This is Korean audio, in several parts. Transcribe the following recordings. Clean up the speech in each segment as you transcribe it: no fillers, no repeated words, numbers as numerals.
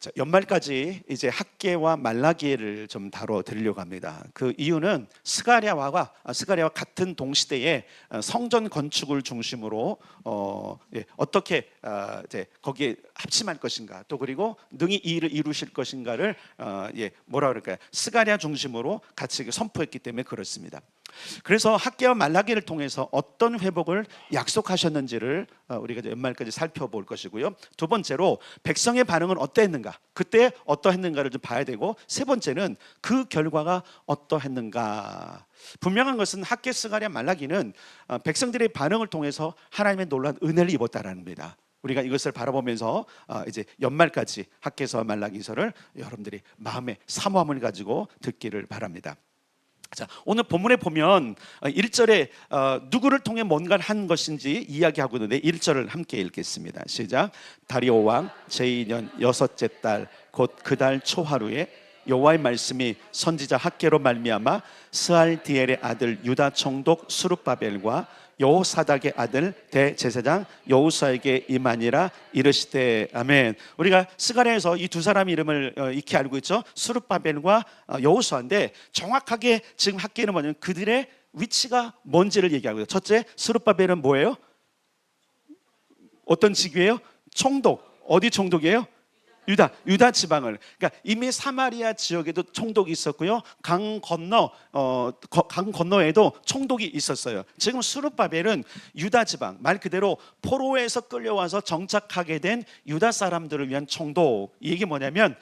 자, 연말까지 이제 학개와 말라기를 좀 다뤄드리려고 합니다. 그 이유는 스가랴와 같은 동시대에 성전 건축을 중심으로 어떻게 이제 거기에 합심할 것인가, 또 그리고 능히 이 일을 이루실 것인가를 뭐라 그럴까요? 스가랴 중심으로 같이 선포했기 때문에 그렇습니다. 그래서 학개와 말라기를 통해서 어떤 회복을 약속하셨는지를 우리가 연말까지 살펴볼 것이고요. 두 번째로 백성의 반응은 어떠했는가, 그때 어떠했는가를 좀 봐야 되고, 세 번째는 그 결과가 어떠했는가. 분명한 것은 학개, 스가랴, 말라기는 백성들의 반응을 통해서 하나님의 놀라운 은혜를 입었다라는 겁니다. 우리가 이것을 바라보면서 이제 연말까지 학개서와 말라기서를 여러분들이 마음의 사모함을 가지고 듣기를 바랍니다. 자, 오늘 본문에 보면 1절에 누구를 통해 뭔가를 한 것인지 이야기하고 있는데 1절을 함께 읽겠습니다. 시작. 다리오 왕 제2년 여섯째 달 곧 그 달 초하루에 여호와의 말씀이 선지자 학개로 말미암아 스알디엘의 아들 유다 총독 수룹바벨과 여호사닥의 아들 대제사장 여호수아에게 임하니라. 이르시되. 아멘. 우리가 스가랴에서 이 두 사람 이름을 익히 알고 있죠. 수룹바벨과 여호수아인데, 정확하게 지금 학개는 뭐냐면 그들의 위치가 뭔지를 얘기하고 있어요. 첫째, 수룹바벨은 뭐예요? 어떤 직위예요? 총독. 어디 총독이에요? 유다 지방을. 그러니까 이미 사마리아 지역에도 총독이 있었고요. 강 건너에도 총독이 있었어요. 지금 수룹바벨은 유다 지방, 말 그대로 포로에서 끌려와서 정착하게 된 유다 사람들을 위한 총독. 이 얘기 뭐냐면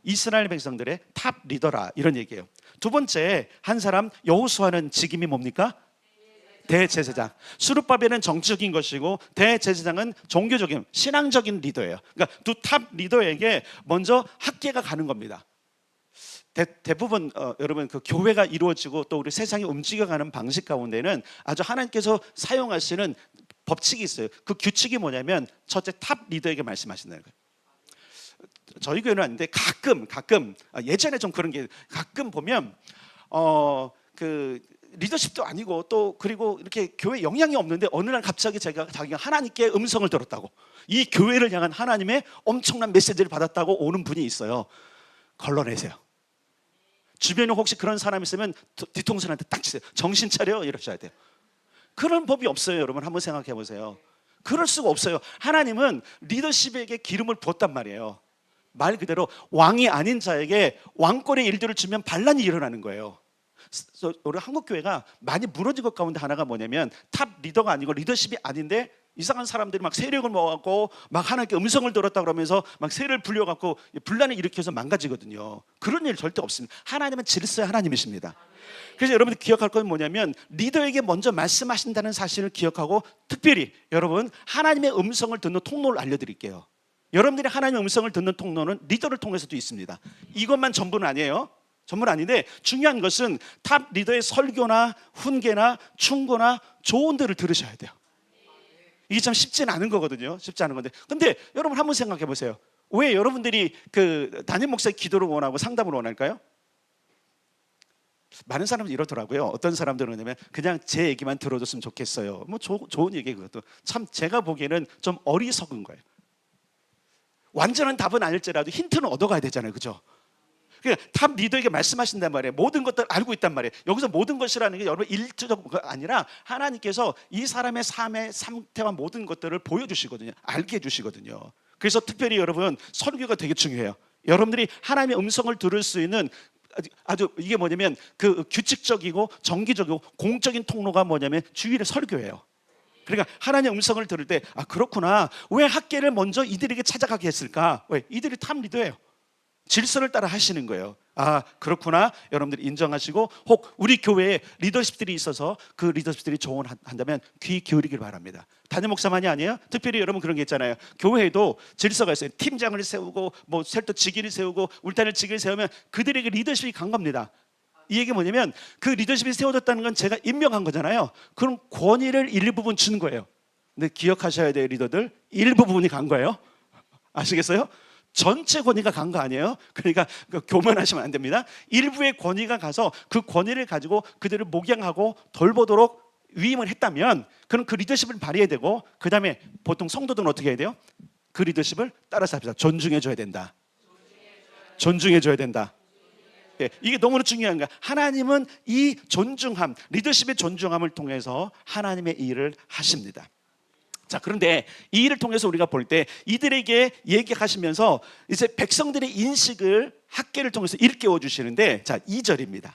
이스라엘 백성들의 탑 리더라, 이런 얘기예요. 두 번째, 한 사람 여호수아는 직임이 뭡니까? 대제사장. 수룹바벨은 정치적인 것이고 대제사장은 종교적인, 신앙적인 리더예요. 그러니까 두 탑 리더에게 먼저 학개가 가는 겁니다. 대부분 여러분 그 교회가 이루어지고 또 우리 세상이 움직여가는 방식 가운데는 아주 하나님께서 사용하시는 법칙이 있어요. 그 규칙이 뭐냐면 첫째, 탑 리더에게 말씀하신다는 거예요. 저희 교회는 아닌데 가끔 예전에 좀 그런 게 가끔 보면 그 리더십도 아니고 또 그리고 이렇게 교회 영향이 없는데 어느 날 갑자기 자기가 하나님께 음성을 들었다고, 이 교회를 향한 하나님의 엄청난 메시지를 받았다고 오는 분이 있어요. 걸러내세요. 주변에 혹시 그런 사람이 있으면 뒤통수한테 딱 치세요. 정신 차려, 이러셔야 돼요. 그런 법이 없어요. 여러분 한번 생각해 보세요. 그럴 수가 없어요. 하나님은 리더십에게 기름을 부었단 말이에요. 말 그대로 왕이 아닌 자에게 왕권의 일들을 주면 반란이 일어나는 거예요. 우리 한국 교회가 많이 무너진 것 가운데 하나가 뭐냐면 탑 리더가 아니고 리더십이 아닌데 이상한 사람들이 막 세력을 모아갖고 막 하나님께 음성을 들었다 그러면서 막 세를 불려갖고 분란을 일으켜서 망가지거든요. 그런 일 절대 없습니다. 하나님은 질서의 하나님이십니다. 그래서 여러분들 기억할 건 뭐냐면 리더에게 먼저 말씀하신다는 사실을 기억하고, 특별히 여러분 하나님의 음성을 듣는 통로를 알려드릴게요. 여러분들이 하나님의 음성을 듣는 통로는 리더를 통해서도 있습니다. 이것만 전부는 아니에요. 전부는 아닌데 중요한 것은 탑 리더의 설교나 훈계나 충고나 조언들을 들으셔야 돼요. 이게 참 쉽지는 않은 거거든요. 쉽지 않은 건데, 근데 여러분 한번 생각해 보세요. 왜 여러분들이 그 담임 목사의 기도를 원하고 상담을 원할까요? 많은 사람들이 이러더라고요. 어떤 사람들은 뭐냐면 그냥 제 얘기만 들어줬으면 좋겠어요. 뭐 좋은 얘기, 그것도 참 제가 보기에는 좀 어리석은 거예요. 완전한 답은 아닐지라도 힌트는 얻어가야 되잖아요, 그죠? 그러니까 탑 리더에게 말씀하신단 말이에요. 모든 것들을 알고 있단 말이에요. 여기서 모든 것이라는 게 여러분 일투가 아니라 하나님께서 이 사람의 삶의 상태와 모든 것들을 보여주시거든요. 알게 해주시거든요. 그래서 특별히 여러분 설교가 되게 중요해요. 여러분들이 하나님의 음성을 들을 수 있는 아주 이게 뭐냐면 그 규칙적이고 정기적이고 공적인 통로가 뭐냐면 주일의 설교예요. 그러니까 하나님의 음성을 들을 때 그렇구나. 왜 학개를 먼저 이들에게 찾아가게 했을까? 왜? 이들이 탑 리더예요. 질서를 따라 하시는 거예요. 그렇구나. 여러분들이 인정하시고, 혹 우리 교회에 리더십들이 있어서 그 리더십들이 조언한다면 귀 기울이길 바랍니다. 담임 목사만이 아니에요. 특별히 여러분 그런 게 있잖아요. 교회에도 질서가 있어요. 팀장을 세우고 뭐 셀도 직위를 세우고 울타리를 직위를 세우면 그들에게 리더십이 간 겁니다. 이 얘기 뭐냐면 그 리더십이 세워졌다는 건 제가 임명한 거잖아요. 그럼 권위를 일부분 주는 거예요. 근데 기억하셔야 돼요. 리더들 일부분이 간 거예요. 아시겠어요? 전체 권위가 간 거 아니에요? 그러니까 교만하시면 안 됩니다. 일부의 권위가 가서 그 권위를 가지고 그들을 목양하고 돌보도록 위임을 했다면 그럼 그 리더십을 발휘해야 되고, 그 다음에 보통 성도들은 어떻게 해야 돼요? 그 리더십을 따라서 합시다. 존중해 줘야 된다. 존중해줘야 된다. 예, 이게 너무나 중요한 거야. 하나님은 이 존중함, 리더십의 존중함을 통해서 하나님의 일을 하십니다. 자, 그런데 이 일을 통해서 우리가 볼 때 이들에게 얘기하시면서 이제 백성들의 인식을 학계를 통해서 일깨워 주시는데, 자, 2절입니다.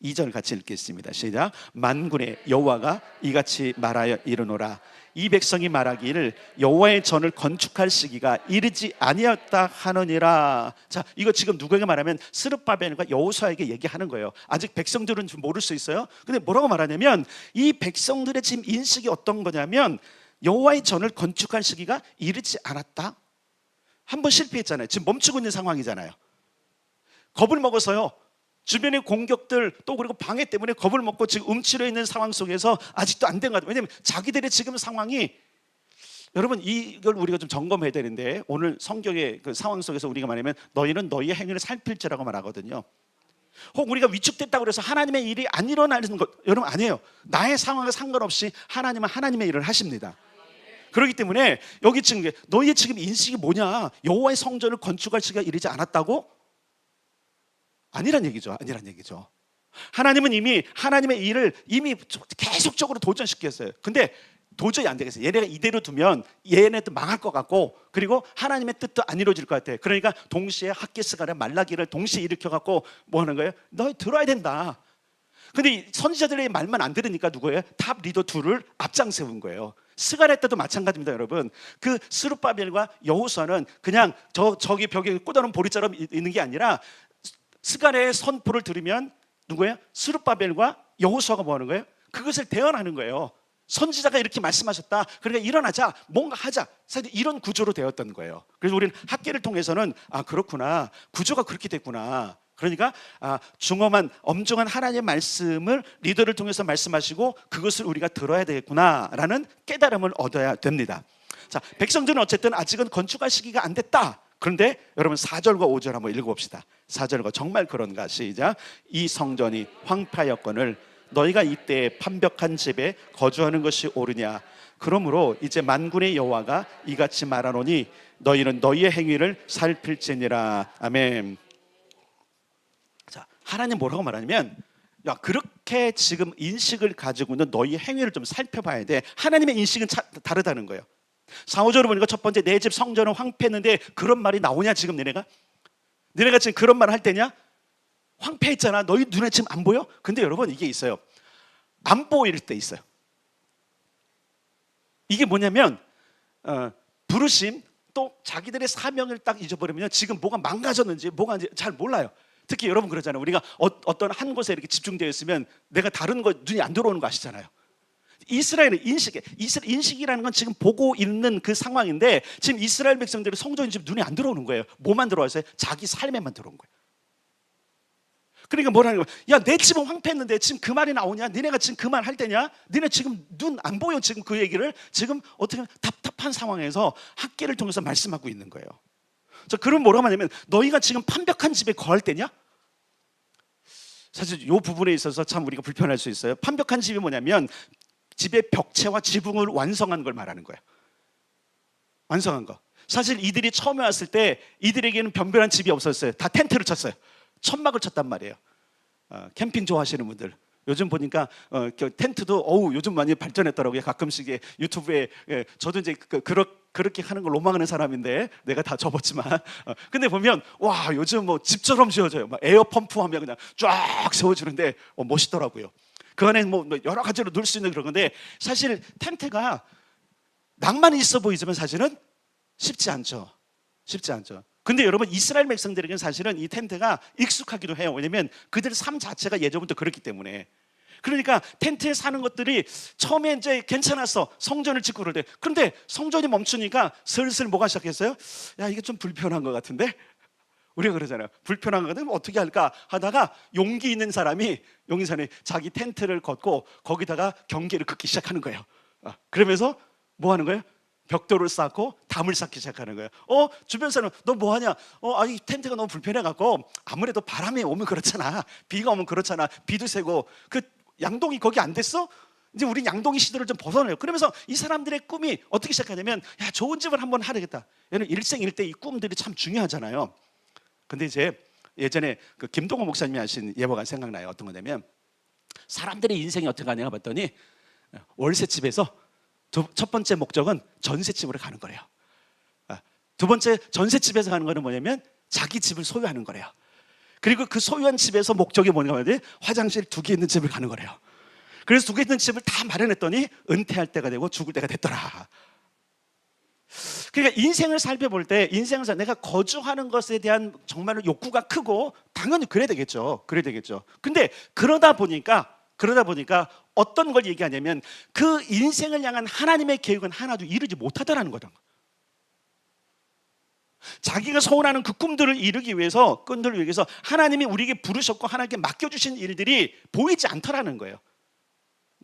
2절 같이 읽겠습니다. 시작. 만군의 여호와가 이같이 말하여 이르노라. 이 백성이 말하기를 여호와의 전을 건축할 시기가 이르지 아니었다 하느니라. 자, 이거 지금 누구에게 말하면 스룹바벨과 여호수아에게 얘기하는 거예요. 아직 백성들은 좀 모를 수 있어요. 근데 뭐라고 말하냐면 이 백성들의 지금 인식이 어떤 거냐면 여호와의 전을 건축할 시기가 이르지 않았다. 한 번 실패했잖아요. 지금 멈추고 있는 상황이잖아요. 겁을 먹어서요. 주변의 공격들 또 그리고 방해 때문에 겁을 먹고 지금 움츠려 있는 상황 속에서 아직도 안 된 것 같아요. 왜냐하면 자기들의 지금 상황이, 여러분 이걸 우리가 좀 점검해야 되는데, 오늘 성경의 그 상황 속에서 우리가 말하면 너희는 너희의 행위를 살필지라고 말하거든요. 혹 우리가 위축됐다고 해서 하나님의 일이 안 일어나는 것, 여러분 아니에요. 나의 상황과 상관없이 하나님은 하나님의 일을 하십니다. 그렇기 때문에 여기 지금 너희의 지금 인식이 뭐냐, 여호와의 성전을 건축할 시기가 이르지 않았다고? 아니란 얘기죠. 아니란 얘기죠. 하나님은 이미 하나님의 일을 이미 계속적으로 도전시켰어요. 근데 도저히 안 되겠어요. 얘네가 이대로 두면 얘네도 망할 것 같고, 그리고 하나님의 뜻도 안 이루어질 것 같아요. 그러니까 동시에 학개스가랴 말라기를 동시에 일으켜갖고 뭐 하는 거예요? 너희 들어야 된다. 근데 선지자들의 말만 안 들으니까 누구예요? 탑 리더 둘을 앞장 세운 거예요. 스가랴 때도 마찬가지입니다, 여러분. 그 스룹바벨과 여호수아는 그냥 저기 벽에 꽂아놓은 보리자처럼 있는 게 아니라 스가랴의 선포를 들으면 누구예요? 스룹바벨과 여호수아가 뭐 하는 거예요? 그것을 대언하는 거예요. 선지자가 이렇게 말씀하셨다. 그러니까 일어나자, 뭔가 하자. 사실 이런 구조로 되었던 거예요. 그래서 우리는 학계를 통해서는 아, 그렇구나, 구조가 그렇게 됐구나. 그러니까 중엄한 엄중한 하나님의 말씀을 리더를 통해서 말씀하시고 그것을 우리가 들어야 되겠구나라는 깨달음을 얻어야 됩니다. 자, 백성들은 어쨌든 아직은 건축할 시기가 안 됐다. 그런데 여러분 4절과 5절 한번 읽어봅시다. 4절과 정말 그런가? 시작. 이 성전이 황폐하였거늘 너희가 이때에 판벽한 집에 거주하는 것이 옳으냐? 그러므로 이제 만군의 여호와가 이같이 말하노니 너희는 너희의 행위를 살필지니라. 아멘. 자, 하나님 뭐라고 말하냐면, 야, 그렇게 지금 인식을 가지고 있는 너희의 행위를 좀 살펴봐야 돼. 하나님의 인식은 다르다는 거예요. 4, 5절을 보니까 첫 번째, 내 집 성전은 황폐했는데 그런 말이 나오냐? 지금 너네가 지금 그런 말 할 때냐? 황폐했잖아. 너희 눈에 지금 안 보여? 근데 여러분 이게 있어요. 안 보일 때 있어요. 이게 뭐냐면 부르심, 또 자기들의 사명을 딱 잊어버리면 지금 뭐가 망가졌는지 뭐가 잘 몰라요. 특히 여러분 그러잖아요. 우리가 어떤 한 곳에 이렇게 집중되어 있으면 내가 다른 거 눈이 안 들어오는 거 아시잖아요. 이스라엘의 인식이라는 건 지금 보고 있는 그 상황인데, 지금 이스라엘 백성들의 성전이 지금 눈에 안 들어오는 거예요. 뭐만 들어왔어요? 자기 삶에만 들어온 거예요. 그러니까 뭐라는 거야? 야, 내 집은 황폐했는데 지금 그 말이 나오냐? 니네가 지금 그 말 할 때냐? 니네 지금 눈 안 보여? 지금 그 얘기를 지금 어떻게 보면 답답한 상황에서 학계를 통해서 말씀하고 있는 거예요. 자, 그럼 뭐라고 하냐면 너희가 지금 판벽한 집에 거할 때냐? 사실 이 부분에 있어서 참 우리가 불편할 수 있어요. 판벽한 집이 뭐냐면 집의 벽체와 지붕을 완성한 걸 말하는 거예요. 완성한 거. 사실 이들이 처음에 왔을 때 이들에게는 변변한 집이 없었어요. 다 텐트를 쳤어요. 천막을 쳤단 말이에요. 캠핑 좋아하시는 분들, 요즘 보니까 텐트도 요즘 많이 발전했더라고요. 가끔씩 유튜브에 저도 이제 그렇게 하는 걸 로망하는 사람인데 내가 다 접었지만 근데 보면 와, 요즘 뭐 집처럼 지어져요. 막 에어 펌프하면 그냥 쫙 세워주는데 멋있더라고요. 그 안에 뭐 여러 가지로 넣을 수 있는 그런 건데, 사실 텐트가 낭만이 있어 보이지만 사실은 쉽지 않죠. 근데 여러분 이스라엘 백성들에게는 사실은 이 텐트가 익숙하기도 해요. 왜냐면 그들 삶 자체가 예전부터 그렇기 때문에. 그러니까 텐트에 사는 것들이 처음에 이제 괜찮았어. 성전을 짓고 그럴 때. 그런데 성전이 멈추니까 슬슬 뭐가 시작했어요? 야, 이게 좀 불편한 것 같은데? 우리가 그러잖아요. 불편한 거 같으면 어떻게 할까 하다가 용기 있는 사람이 자기 텐트를 걷고 거기다가 경계를 긋기 시작하는 거예요. 그러면서 뭐 하는 거예요? 벽돌을 쌓고 담을 쌓기 시작하는 거예요. 주변 사람 너 뭐 하냐? 이 텐트가 너무 불편해갖고 아무래도 바람이 오면 그렇잖아. 비가 오면 그렇잖아. 비도 새고 그 양동이 거기 안 됐어? 이제 우리 양동이 시대를 좀 벗어나요. 그러면서 이 사람들의 꿈이 어떻게 시작하냐면, 좋은 집을 한번 하려겠다. 얘는 일생일대 이 꿈들이 참 중요하잖아요. 근데 이제 예전에 그 김동호 목사님이 하신 예보가 생각나요. 어떤 거냐면 사람들의 인생이 어떻게 가냐 봤더니 월세집에서 첫 번째 목적은 전세집으로 가는 거래요. 두 번째 전세집에서 가는 거는 뭐냐면 자기 집을 소유하는 거래요. 그리고 그 소유한 집에서 목적이 뭔가 하면 화장실 2개 있는 집을 가는 거래요. 그래서 2개 있는 집을 다 마련했더니 은퇴할 때가 되고 죽을 때가 됐더라. 그러니까 인생을 살펴볼 때 내가 거주하는 것에 대한 정말로 욕구가 크고 당연히 그래야 되겠죠. 근데 그러다 보니까 어떤 걸 얘기하냐면 그 인생을 향한 하나님의 계획은 하나도 이루지 못하더라는 거다. 자기가 소원하는 그 꿈들을 이루기 위해서 하나님이 우리에게 부르셨고 하나님께 맡겨주신 일들이 보이지 않더라는 거예요.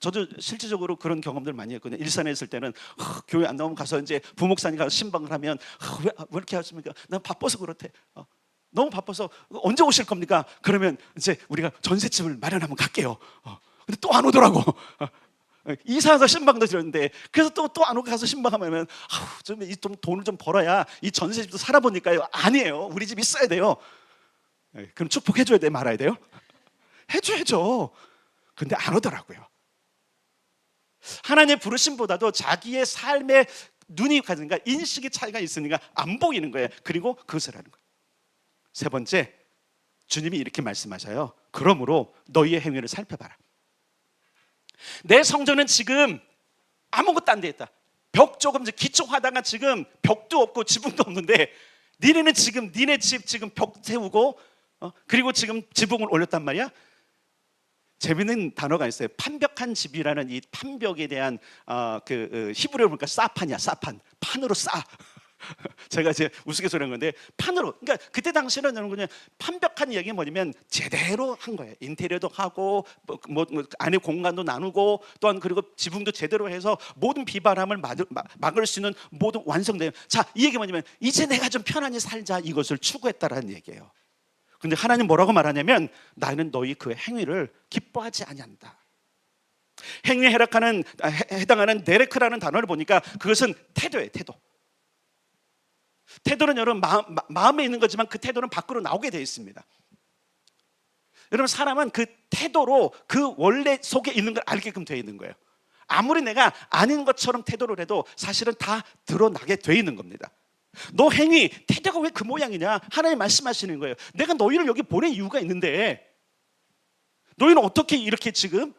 저도 실질적으로 그런 경험들 많이 했거든요. 일산에 있을 때는 교회 안 나오면 가서 이제 부목사님 가서 신방을 하면 왜 이렇게 하십니까? 난 바빠서 그렇대. 너무 바빠서 언제 오실 겁니까? 그러면 이제 우리가 전셋집을 마련하면 갈게요. 근데 또 안 오더라고. 이사해서 신방도 드렸는데 그래서 또 안 오고 가서 신방하면 좀 돈을 좀 벌어야 이 전셋집도 살아보니까요. 아니에요. 우리 집 있어야 돼요. 그럼 축복해줘야 돼 말아야 돼요? 해줘야죠. 근데 안 오더라고요. 하나님의 부르심보다도 자기의 삶의 눈이 가진가 인식의 차이가 있으니까 안 보이는 거예요. 그리고 그것을 하는 거예요. 세 번째, 주님이 이렇게 말씀하셔요. 그러므로 너희의 행위를 살펴봐라. 내 성전은 지금 아무것도 안 돼 있다. 벽 조금 기초하다가 지금 벽도 없고 지붕도 없는데 니네는 지금 니네 집 지금 벽 세우고 그리고 지금 지붕을 올렸단 말이야. 재밌는 단어가 있어요. 판벽한 집이라는 이 판벽에 대한 히브리어로 보니까 사판이야. 사판. 판으로 싸. 제가 이제 우스갯소리한 건데 판으로. 그러니까 그때 당시에는 그냥 판벽한 이야기가 뭐냐면 제대로 한 거예요. 인테리어도 하고 뭐 안에 공간도 나누고 또한 그리고 지붕도 제대로 해서 모든 비바람을 막을 수 있는 모든 완성돼요. 자, 이 얘기 뭐냐면 이제 내가 좀 편안히 살자 이것을 추구했다라는 얘기예요. 근데 하나님 뭐라고 말하냐면 나는 너희 그 행위를 기뻐하지 아니한다. 행위에 해당하는 네레크라는 단어를 보니까 그것은 태도예요. 태도는 여러분 마음에 있는 거지만 그 태도는 밖으로 나오게 되어 있습니다. 여러분 사람은 그 태도로 그 원래 속에 있는 걸 알게끔 되어 있는 거예요. 아무리 내가 아닌 것처럼 태도를 해도 사실은 다 드러나게 되어 있는 겁니다. 너 행위, 태도가 왜 그 모양이냐? 하나님 말씀하시는 거예요. 내가 너희를 여기 보낸 이유가 있는데 너희는 어떻게 이렇게 지금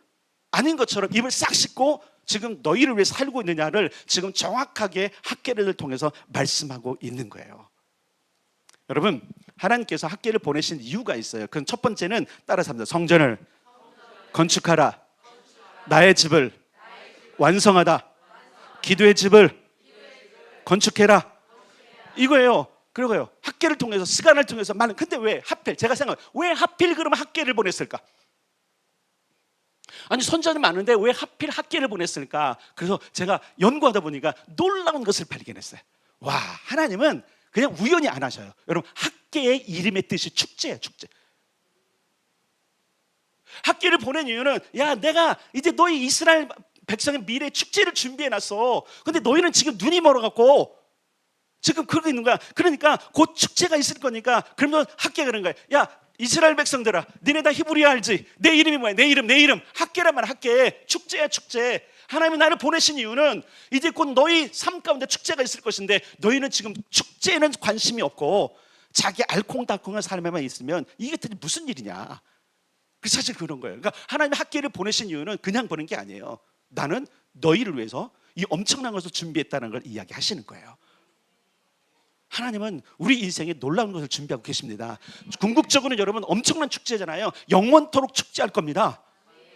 아닌 것처럼 입을 싹 씻고 지금 너희를 위해 살고 있느냐를 지금 정확하게 학계를 통해서 말씀하고 있는 거예요. 여러분 하나님께서 학계를 보내신 이유가 있어요. 그건 첫 번째는 따라서 합니다. 성전을 건축하라. 나의 집을 완성하다. 기도의 집을 건축해라. 이거예요. 그리고요 학계를 통해서 시간을 통해서 많은. 근데 왜 하필 제가 왜 하필 그러면 학계를 보냈을까? 아니 선전이 많은데 왜 하필 학계를 보냈을까? 그래서 제가 연구하다 보니까 놀라운 것을 발견했어요. 와, 하나님은 그냥 우연히 안 하셔요. 여러분 학계의 이름의 뜻이 축제예요. 축제. 학계를 보낸 이유는 야 내가 이제 너희 이스라엘 백성의 미래 축제를 준비해놨어. 근데 너희는 지금 눈이 멀어갖고 지금 그러고 있는 거야. 그러니까 곧 축제가 있을 거니까 그러면 학계가 그런 거야. 야 이스라엘 백성들아, 니네 다 히브리어 알지? 내 이름이 뭐야? 내 이름. 학계란 말 학계. 축제야 축제. 하나님이 나를 보내신 이유는 이제 곧 너희 삶 가운데 축제가 있을 것인데 너희는 지금 축제에는 관심이 없고 자기 알콩달콩한 삶에만 있으면 이게 도대체 무슨 일이냐. 그 사실 그런 거예요. 그러니까 하나님이 학계를 보내신 이유는 그냥 보낸 게 아니에요. 나는 너희를 위해서 이 엄청난 것을 준비했다는 걸 이야기하시는 거예요. 하나님은 우리 인생에 놀라운 것을 준비하고 계십니다. 궁극적으로는 여러분 엄청난 축제잖아요. 영원토록 축제할 겁니다.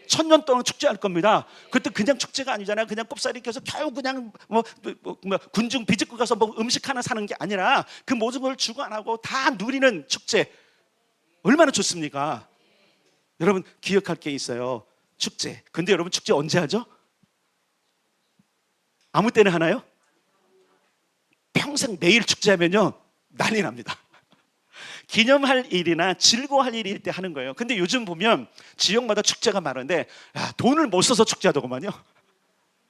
1000년 동안 축제할 겁니다. 그때 그냥 축제가 아니잖아요. 그냥 꼽사리 껴서 겨우 그냥 군중 비집고 가서 음식 하나 사는 게 아니라 그 모든 걸 주고 안 하고 다 누리는 축제. 얼마나 좋습니까? 여러분 기억할 게 있어요. 축제. 근데 여러분 축제 언제 하죠? 아무 때나 하나요? 평생 매일 축제하면요 난리 납니다. 기념할 일이나 즐거워할 일일 때 하는 거예요. 근데 요즘 보면 지역마다 축제가 많은데 돈을 못 써서 축제하더구만요.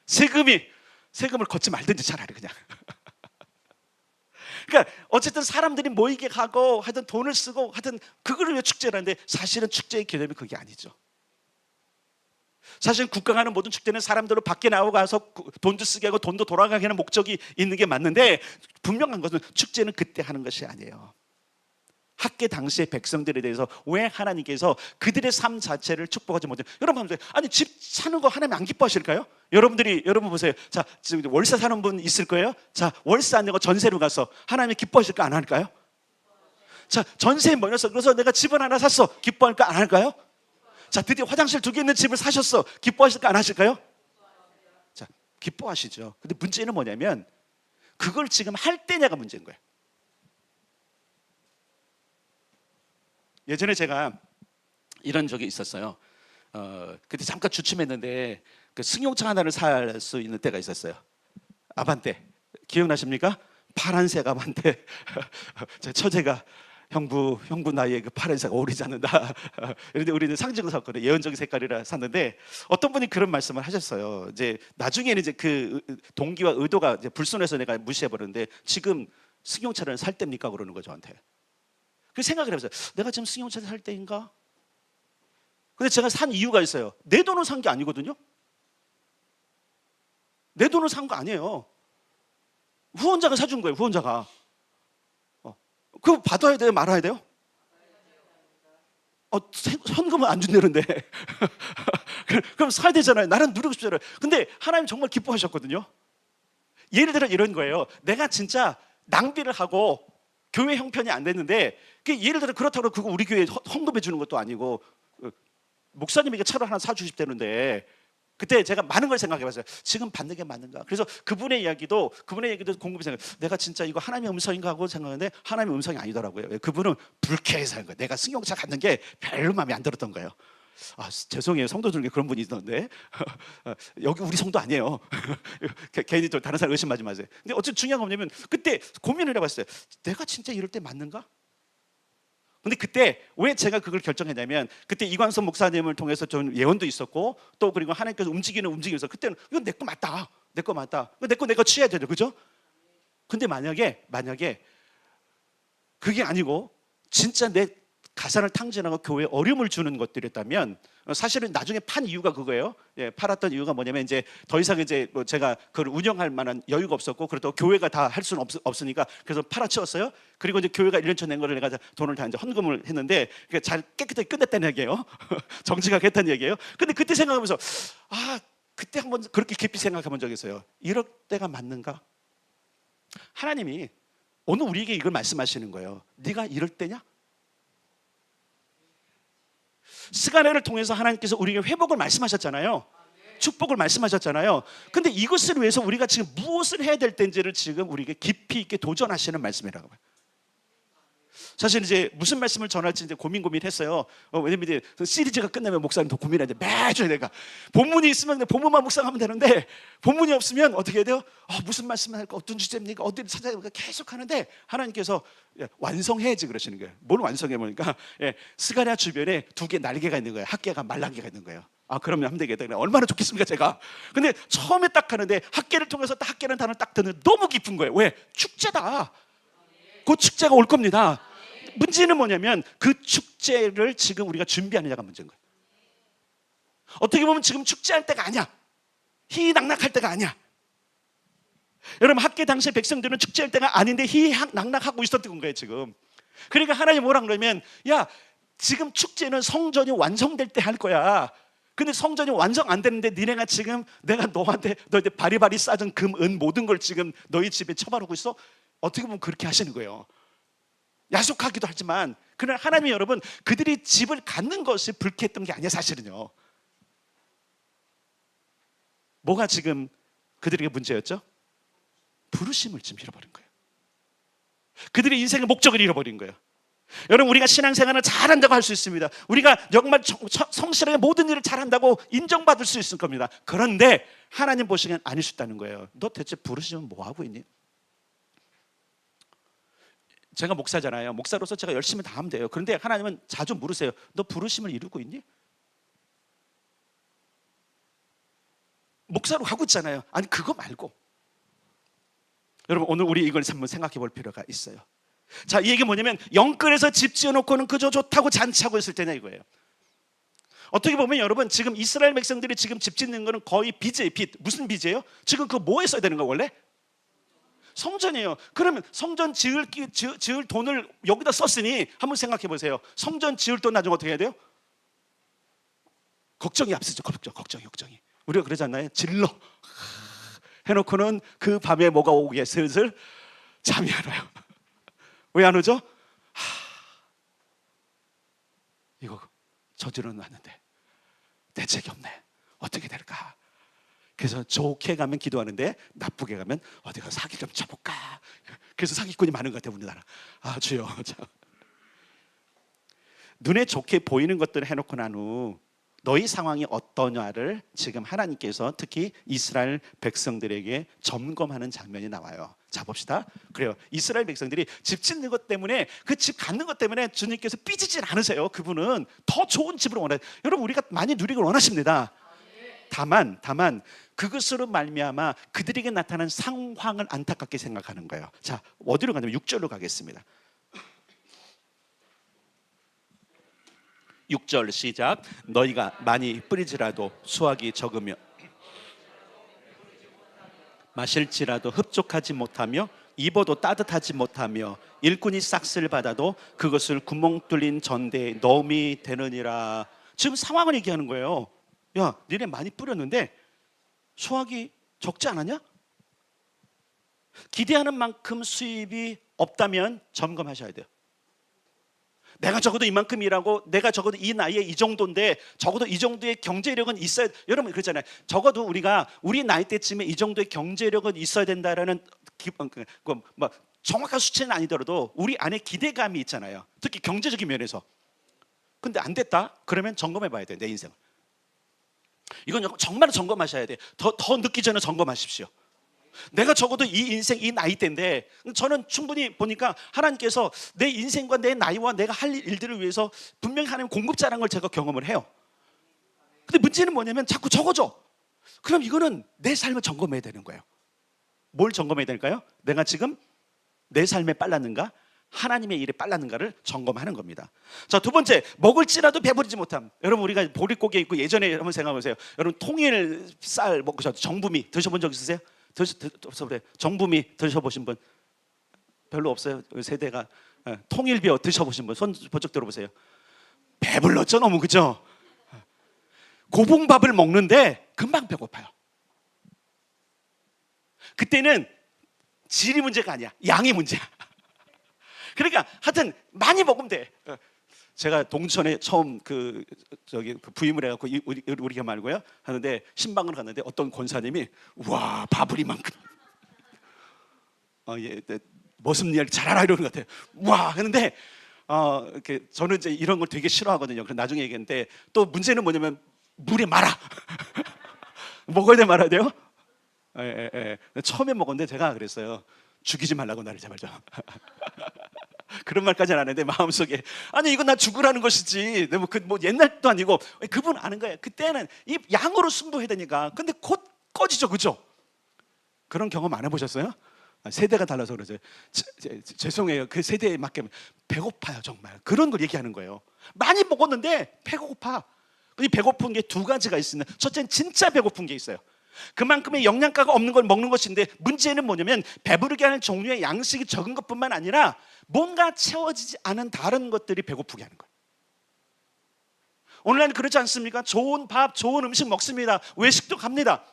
세금을 걷지 말든지 차라리 그냥. 그러니까 어쨌든 사람들이 모이게 하고 하여튼 돈을 쓰고 하여튼 그거를 왜 축제라는데 사실은 축제의 개념이 그게 아니죠. 사실 국가하는 모든 축제는 사람들로 밖에 나와서 돈도 쓰게 하고 돈도 돌아가게 하는 목적이 있는 게 맞는데, 분명한 것은 축제는 그때 하는 것이 아니에요. 학계 당시의 백성들에 대해서 왜 하나님께서 그들의 삶 자체를 축복하지 못해요? 여러분 보세요. 아니 집 사는 거 하나님 안 기뻐하실까요? 여러분 보세요. 자, 지금 월세 사는 분 있을 거예요. 자, 월세 안 내고 전세로 가서 하나님이 기뻐하실까 안 할까요? 자, 전세에 몰려서 그래서 내가 집을 하나 샀어. 기뻐할까 안 할까요? 자, 드디어 화장실 2개 있는 집을 사셨어. 기뻐하실까 안 하실까요? 자, 기뻐하시죠. 근데 문제는 뭐냐면 그걸 지금 할 때냐가 문제인 거예요. 예전에 제가 이런 적이 있었어요. 그때 잠깐 주춤했는데 그 승용차 하나를 살 수 있는 때가 있었어요. 아반떼 기억나십니까? 파란색 아반떼. 제 처제가 형부 나이에 그 파란색 어울리지 않는다. 그런데 우리는 상징을 샀거든요. 예언적인 색깔이라 샀는데 어떤 분이 그런 말씀을 하셨어요. 이제 나중에는 이제 그 동기와 의도가 이제 불순해서 내가 무시해 버렸는데 지금 승용차를 살 때입니까? 그러는 거죠 저한테. 그 생각을 해봤어요. 내가 지금 승용차를 살 때인가? 근데 제가 산 이유가 있어요. 내 돈으로 산 게 아니거든요. 내 돈으로 산 거 아니에요. 후원자가 사준 거예요. 후원자가. 그거 받아야 돼요? 말아야 돼요? 현금은 안 준다는데. 그럼 사야 되잖아요. 나는 누리고 싶잖아요. 근데 하나님 정말 기뻐하셨거든요. 예를 들어 이런 거예요. 내가 진짜 낭비를 하고 교회 형편이 안 됐는데, 예를 들어 그렇다고 그거 우리 교회에 헌금해 주는 것도 아니고 목사님에게 차를 하나 사주십다는데, 그때 제가 많은 걸 생각해봤어요. 지금 받는 게 맞는가? 그래서 그분의 이야기도 궁금히 생각해요. 내가 진짜 이거 하나님의 음성인가 하고 생각하는데 하나님의 음성이 아니더라고요. 그분은 불쾌해서 한 거예요. 내가 승용차 갖는 게 별로 마음에 안 들었던 거예요. 죄송해요. 성도 중에 그런 분이 있던데 여기 우리 성도 아니에요. 괜히 또 다른 사람 의심하지 마세요. 근데 어쨌든 중요한 건 뭐냐면 그때 고민을 해봤어요. 내가 진짜 이럴 때 맞는가? 근데 그때 왜 제가 그걸 결정했냐면, 그때 이광선 목사님을 통해서 좀 예언도 있었고 또 그리고 하나님께서 움직임이 있어. 그때는 이건 내 거 맞다. 내 거 취해야 되죠. 그죠? 근데 만약에 그게 아니고 진짜 내 가산을 탕진하고 교회에 어려움을 주는 것들이었다면, 사실은 나중에 판 이유가 그거예요. 팔았던 이유가 뭐냐면 이제 더 이상 이제 뭐 제가 그걸 운영할 만한 여유가 없었고, 그렇다고 교회가 다 할 수는 없으니까 그래서 팔아치웠어요. 그리고 이제 교회가 1년치 낸 거를 내가 돈을 다 이제 헌금을 했는데 그게 잘 깨끗하게 끝냈다는 얘기예요. 정지가 했다는 얘기예요. 근데 그때 생각하면서 그때 한번 그렇게 깊이 생각해 본 적이 있어요. 이럴 때가 맞는가? 하나님이 오늘 우리에게 이걸 말씀하시는 거예요. 네가 이럴 때냐? 스가랴를 통해서 하나님께서 우리에게 회복을 말씀하셨잖아요. 축복을 말씀하셨잖아요. 근데 이것을 위해서 우리가 지금 무엇을 해야 될 때인지를 지금 우리에게 깊이 있게 도전하시는 말씀이라고 봐요. 사실 이제 무슨 말씀을 전할지 이제 고민했어요. 왜냐면 이제 시리즈가 끝나면 목사님도 고민하는데 매주 내가 본문이 있으면 그냥 본문만 묵상하면 되는데 본문이 없으면 어떻게 해야 돼요? 무슨 말씀을 할까? 어떤 주제입니까? 어디를 찾아야 될까? 계속 하는데 하나님께서 완성해야지 그러시는 거예요. 뭘 완성해 보니까 스가랴 주변에 2개 날개가 있는 거예요. 학개가 말랑개가 있는 거예요. 그러면 하면 되겠다. 얼마나 좋겠습니까 제가. 근데 처음에 딱 하는데 학개를 통해서 딱 학개라는 단어를 딱 듣는 너무 깊은 거예요. 왜? 축제다. 그 축제가 올 겁니다. 문제는 뭐냐면 그 축제를 지금 우리가 준비하느냐가 문제인 거예요. 어떻게 보면 지금 축제할 때가 아니야. 희희낙낙할 때가 아니야. 여러분 학계 당시 백성들은 축제할 때가 아닌데 희희낙낙하고 있었던 거예요 지금. 그러니까 하나님 뭐라 그러면, 야 지금 축제는 성전이 완성될 때 할 거야. 근데 성전이 완성 안 되는데 니네가 지금 내가 너희들 바리바리 쌓은 금, 은 모든 걸 지금 너희 집에 처박고 있어? 어떻게 보면 그렇게 하시는 거예요. 야속하기도 하지만 그러나 하나님이 여러분 그들이 집을 갖는 것이 불쾌했던 게 아니야 사실은요. 뭐가 지금 그들에게 문제였죠? 부르심을 지금 잃어버린 거예요. 그들의 인생의 목적을 잃어버린 거예요. 여러분 우리가 신앙생활을 잘한다고 할 수 있습니다. 우리가 정말 성실하게 모든 일을 잘한다고 인정받을 수 있을 겁니다. 그런데 하나님 보시기엔 아닐 수 있다는 거예요. 너 대체 부르시면 뭐하고 있니? 제가 목사잖아요. 목사로서 제가 열심히 다 하면 돼요. 그런데 하나님은 자주 물으세요. 너 부르심을 이루고 있니? 목사로 하고 있잖아요. 아니 그거 말고 여러분 오늘 우리 이걸 한번 생각해 볼 필요가 있어요. 자, 이 얘기 뭐냐면 영끌에서 집 지어놓고는 그저 좋다고 잔치하고 있을 때냐 이거예요. 어떻게 보면 여러분 지금 이스라엘 백성들이 지금 집 짓는 거는 거의 빚이에요. 빚. 무슨 빚이에요? 지금 그거 뭐에 써야 되는 거 원래? 성전이에요. 그러면 성전 지을 돈을 여기다 썼으니 한번 생각해 보세요. 성전 지을 돈 나중에 어떻게 해야 돼요? 걱정이 앞서죠. 걱정이. 우리가 그러지 않나요? 질러 해놓고는 그 밤에 뭐가 오게 슬슬 잠이 안 와요. 왜 안 오죠? 이거 저지르는 놨는데 대책이 없네. 어떻게 될까? 그래서 좋게 가면 기도하는데 나쁘게 가면 어디 가서 사기 좀 쳐볼까? 그래서 사기꾼이 많은 것 같아요 우리나라. 주여. 눈에 좋게 보이는 것들을 해놓고 난 후 너희 상황이 어떠냐를 지금 하나님께서 특히 이스라엘 백성들에게 점검하는 장면이 나와요. 자 봅시다. 그래요. 이스라엘 백성들이 집 짓는 것 때문에 그 집 갖는 것 때문에 주님께서 삐지질 않으세요. 그분은 더 좋은 집을 원해요. 여러분 우리가 많이 누리길 원하십니다. 다만 그것으로 말미암아 그들에게 나타난 상황을 안타깝게 생각하는 거예요. 자 어디로 가냐면 6절로 가겠습니다. 6절 시작. 너희가 많이 뿌리지라도 수확이 적으며 마실지라도 흡족하지 못하며 입어도 따뜻하지 못하며 일꾼이 싹쓸 받아도 그것을 구멍 뚫린 전대에 넣음이 되느니라. 지금 상황을 얘기하는 거예요. 야 니네 많이 뿌렸는데 수확이 적지 않았냐? 기대하는 만큼 수입이 없다면 점검하셔야 돼요. 내가 적어도 이만큼 일하고 내가 적어도 이 나이에 이 정도인데 적어도 이 정도의 경제력은 있어야. 여러분 그렇잖아요. 적어도 우리가 우리 나이 때쯤에 이 정도의 경제력은 있어야 된다라는 뭐 정확한 수치는 아니더라도 우리 안에 기대감이 있잖아요. 특히 경제적인 면에서. 근데 안 됐다? 그러면 점검해 봐야 돼요. 내 인생. 이건 정말 점검하셔야 돼요. 더 늦기 전에 점검하십시오. 내가 적어도 이 인생 이 나이 때인데 저는 충분히 보니까 하나님께서 내 인생과 내 나이와 내가 할 일들을 위해서 분명히 하나님 공급자라는 걸 제가 경험을 해요. 근데 문제는 뭐냐면 자꾸 적어져. 그럼 이거는 내 삶을 점검해야 되는 거예요. 뭘 점검해야 될까요? 내가 지금 내 삶에 빨랐는가? 하나님의 일에 빨랐는가를 점검하는 겁니다. 자, 두 번째, 먹을지라도 배부르지 못함. 여러분 우리가 보릿고개 있고 예전에 한번 생각해 보세요. 여러분 통일 쌀 먹고 정부미 드셔본 적 있으세요? 정부미 드셔보신 분 별로 없어요. 세대가. 통일벼 드셔보신 분 손 번쩍 들어보세요. 배불렀죠 너무. 그죠? 고봉밥을 먹는데 금방 배고파요. 그때는 질이 문제가 아니야. 양이 문제야. 그러니까 하여튼 많이 먹으면 돼. 제가 동천에 처음 부임을 해갖고 우리가 말고요 하는데 신방을 갔는데 어떤 권사님이 와 밥을 이만큼 무슨 일 잘하라 이러는 것 같아요. 와 하는데 이렇게 저는 이제 이런 걸 되게 싫어하거든요. 그래서 나중에 얘기했는데 또 문제는 뭐냐면 물에 말아. 먹어야 돼 말아야 돼요? 처음에 먹었는데 제가 그랬어요. 죽이지 말라고 나를 제발 좀. 그런 말까지는 안 했는데 마음속에 아니 이건 나 죽으라는 것이지 뭐 옛날도 아니고 그분 아는 거예요. 그때는 이 양으로 승부해야 되니까. 근데 곧 꺼지죠. 그죠? 그런 경험 안 해보셨어요? 세대가 달라서 그러죠. 죄송해요. 그 세대에 맞게 배고파요 정말. 그런 걸 얘기하는 거예요. 많이 먹었는데 배고파. 이 배고픈 게 두 가지가 있습니다. 첫째는 진짜 배고픈 게 있어요. 그만큼의 영양가가 없는 걸 먹는 것인데 문제는 뭐냐면 배부르게 하는 종류의 양식이 적은 것뿐만 아니라 뭔가 채워지지 않은 다른 것들이 배고프게 하는 거예요. 오늘날은 그렇지 않습니까? 좋은 밥, 좋은 음식 먹습니다. 외식도 갑니다.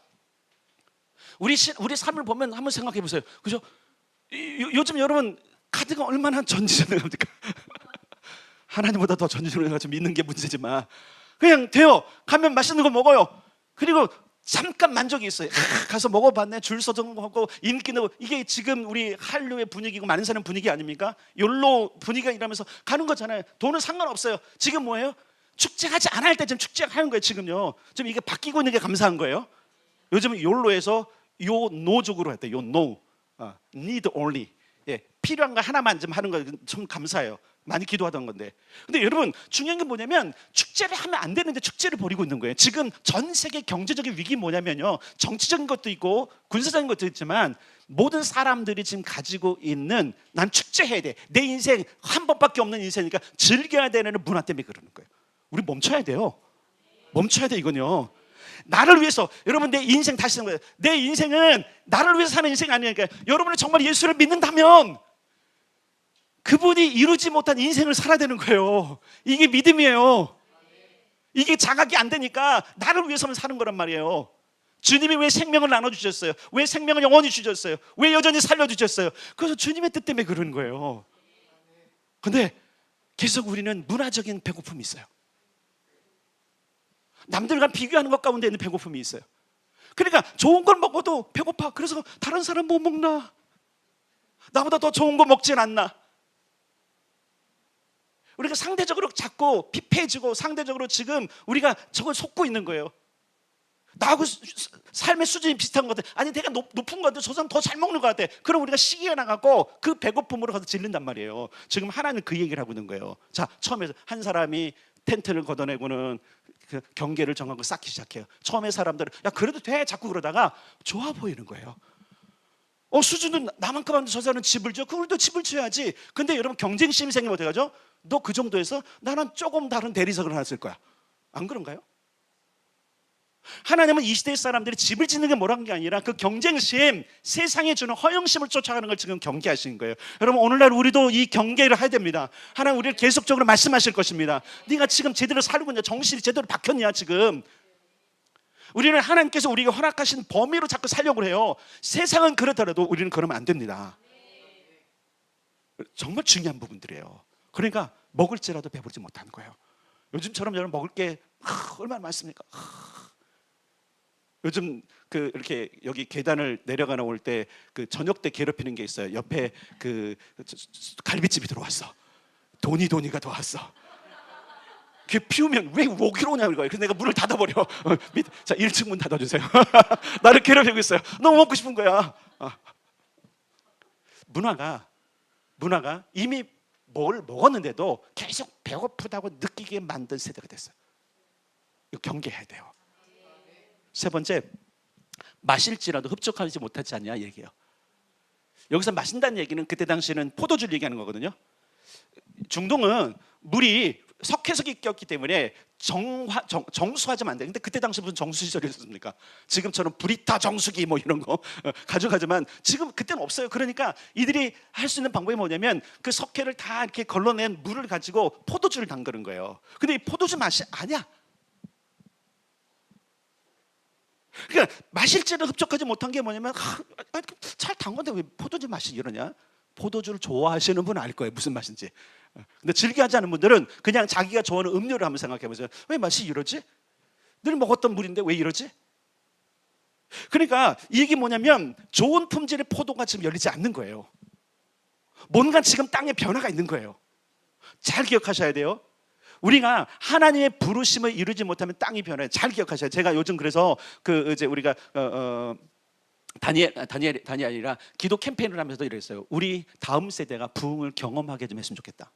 우리 삶을 보면 한번 생각해 보세요. 그죠? 요즘 여러분 카드가 얼마나 전지전능합니까? 하나님보다 더 전지전능해서 믿는 게 문제지만 그냥 돼요. 가면 맛있는 거 먹어요. 그리고 잠깐 만족이 있어요. 가서 먹어봤네. 줄 서던 거 하고 인기는 이게 지금 우리 한류의 분위기고 많은 사람 분위기 아닙니까? 욜로 분위기가 이러면서 가는 거잖아요. 돈은 상관없어요. 지금 뭐예요? 축제하지 않을 때 지금 축제하는 거예요. 지금요. 지금 이게 바뀌고 있는 게 감사한 거예요. 요즘은 욜로에서 요노족으로 했대요. 요노, need only. 필요한 거 하나만 좀 하는 거 좀 감사해요. 많이 기도하던 건데. 근데 여러분 중요한 게 뭐냐면 축제를 하면 안 되는데 축제를 벌이고 있는 거예요. 지금 전 세계 경제적인 위기 뭐냐면요, 정치적인 것도 있고 군사적인 것도 있지만 모든 사람들이 지금 가지고 있는 난 축제해야 돼, 내 인생 한 번밖에 없는 인생이니까 즐겨야 되는 문화 때문에 그러는 거예요. 우리 멈춰야 돼요. 멈춰야 돼. 이건요, 나를 위해서. 여러분 내 인생 다시 사는 거예요. 내 인생은 나를 위해서 사는 인생이 아니니까. 여러분이 정말 예수를 믿는다면 그분이 이루지 못한 인생을 살아야 되는 거예요. 이게 믿음이에요. 이게 자각이 안 되니까 나를 위해서만 사는 거란 말이에요. 주님이 왜 생명을 나눠주셨어요? 왜 생명을 영원히 주셨어요? 왜 여전히 살려주셨어요? 그래서 주님의 뜻 때문에 그러는 거예요. 근데 계속 우리는 문화적인 배고픔이 있어요. 남들과 비교하는 것 가운데 있는 배고픔이 있어요. 그러니까 좋은 걸 먹어도 배고파. 그래서 다른 사람 뭐 먹나? 나보다 더 좋은 거 먹진 않나? 우리가 상대적으로 자꾸 피폐해지고 상대적으로 지금 우리가 저걸 속고 있는 거예요. 나하고 삶의 수준이 비슷한 것 같아. 아니 내가 높은 것 같아. 저 사람 더 잘 먹는 것 같아. 그럼 우리가 시기가 나가고 그 배고픔으로 가서 질른단 말이에요. 지금 하나는 그 얘기를 하고 있는 거예요. 자, 처음에 한 사람이 텐트를 걷어내고는 그 경계를 정하고 쌓기 시작해요. 처음에 사람들은 야 그래도 돼 자꾸 그러다가 좋아 보이는 거예요. 수준은 나만큼 하는데 저 사람은 집을 줘. 그걸도 집을 줘야지. 근데 여러분 경쟁심이 생기면 어떻게 하죠? 너 그 정도에서 나는 조금 다른 대리석을 하나 쓸 거야. 안 그런가요? 하나님은 이 시대의 사람들이 집을 짓는 게 뭐라는 게 아니라 그 경쟁심, 세상에 주는 허영심을 쫓아가는 걸 지금 경계하시는 거예요. 여러분 오늘날 우리도 이 경계를 해야 됩니다. 하나님 우리를 계속적으로 말씀하실 것입니다. 네가 지금 제대로 살고 있냐? 정신이 제대로 박혔냐 지금? 우리는 하나님께서 우리에게 허락하신 범위로 자꾸 살려고 해요. 세상은 그렇더라도 우리는 그러면 안 됩니다. 정말 중요한 부분들이에요. 그러니까 먹을지라도 배부르지 못하는 거예요. 요즘처럼 여러분 먹을 게 얼마나 많습니까? 요즘 그 이렇게 여기 계단을 내려가나 올 때 그 저녁 때 괴롭히는 게 있어요. 옆에 그 갈비집이 들어왔어. 돈이가 들어왔어. 그 피우면 왜 오기로 오냐고 그래서 내가 문을 닫아버려. 자 1층 문 닫아주세요. 나를 괴롭히고 있어요. 너무 먹고 싶은 거야. 문화가 이미 뭘 먹었는데도 계속 배고프다고 느끼게 만든 세대가 됐어요. 이거 경계해야 돼요. 세 번째, 마실지라도 흡족하지 못하지 않냐 얘기해요. 여기서 마신다는 얘기는 그때 당시에는 포도주를 얘기하는 거거든요. 중동은 물이 석회석이 꼈기 때문에 정수하지면 안 돼. 근데 그때 당시 무슨 정수 시설이 있었습니까? 지금처럼 브리타 정수기 뭐 이런 거 가져가지만 지금 그때는 없어요. 그러니까 이들이 할 수 있는 방법이 뭐냐면 그 석회를 다 이렇게 걸러낸 물을 가지고 포도주를 담그는 거예요. 근데 이 포도주 맛이 아니야. 그러니까 마실지를 흡족하지 못한 게 뭐냐면 잘 담궜는데 왜 포도주 맛이 이러냐? 포도주를 좋아하시는 분은 알 거예요. 무슨 맛인지. 근데 즐겨하지 않는 분들은 그냥 자기가 좋아하는 음료를 한번 생각해 보세요. 왜 맛이 이러지? 늘 먹었던 물인데 왜 이러지? 그러니까 이게 뭐냐면 좋은 품질의 포도가 지금 열리지 않는 거예요. 뭔가 지금 땅에 변화가 있는 거예요. 잘 기억하셔야 돼요. 우리가 하나님의 부르심을 이루지 못하면 땅이 변해요. 잘 기억하셔야 돼요. 제가 요즘 그래서 그 이제 우리가 다니엘이라 기도 캠페인을 하면서도 이랬어요. 우리 다음 세대가 부흥을 경험하게 좀 했으면 좋겠다.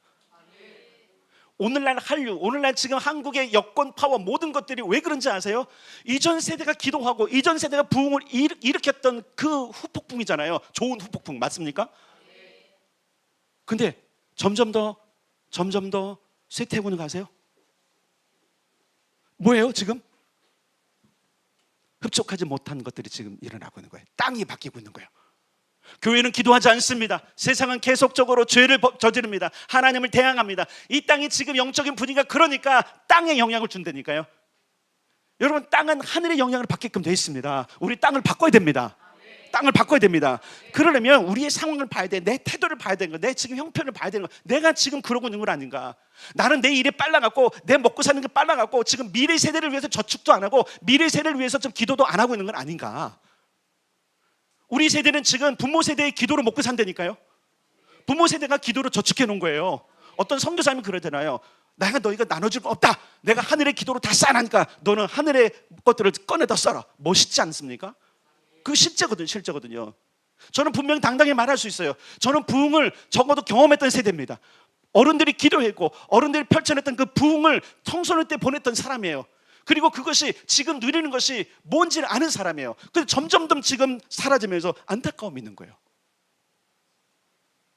오늘날 한류, 오늘날 지금 한국의 여권, 파워 모든 것들이 왜 그런지 아세요? 이전 세대가 기도하고 이전 세대가 부흥을 일으켰던 그 후폭풍이잖아요. 좋은 후폭풍 맞습니까? 근데 점점 더 쇠퇴해오는 거 아세요? 뭐예요 지금? 흡족하지 못한 것들이 지금 일어나고 있는 거예요. 땅이 바뀌고 있는 거예요. 교회는 기도하지 않습니다. 세상은 계속적으로 죄를 저지릅니다. 하나님을 대항합니다. 이 땅이 지금 영적인 분위기가 그러니까 땅에 영향을 준다니까요. 여러분 땅은 하늘의 영향을 받게끔 되어 있습니다. 우리 땅을 바꿔야 됩니다. 땅을 바꿔야 됩니다. 그러려면 우리의 상황을 봐야 돼. 내 태도를 봐야 되는 거, 내 지금 형편을 봐야 되는 거. 내가 지금 그러고 있는 건 아닌가? 나는 내 일에 빨라갖고 내 먹고 사는 게 빨라갖고 지금 미래 세대를 위해서 저축도 안 하고 미래 세대를 위해서 좀 기도도 안 하고 있는 건 아닌가? 우리 세대는 지금 부모 세대의 기도로 먹고 산다니까요. 부모 세대가 기도로 저축해 놓은 거예요. 어떤 선교사님이 그러잖아요. 내가 너희가 나눠줄 거 없다. 내가 하늘의 기도로 다 쌓아놨으니까 너는 하늘의 것들을 꺼내다 써라. 멋있지 않습니까? 그 실제거든요. 저는 분명히 당당히 말할 수 있어요. 저는 부흥을 적어도 경험했던 세대입니다. 어른들이 기도했고 어른들이 펼쳐냈던 그 부흥을 청소년 때 보냈던 사람이에요. 그리고 그것이 지금 누리는 것이 뭔지를 아는 사람이에요. 근데 점점점 지금 사라지면서 안타까움이 있는 거예요.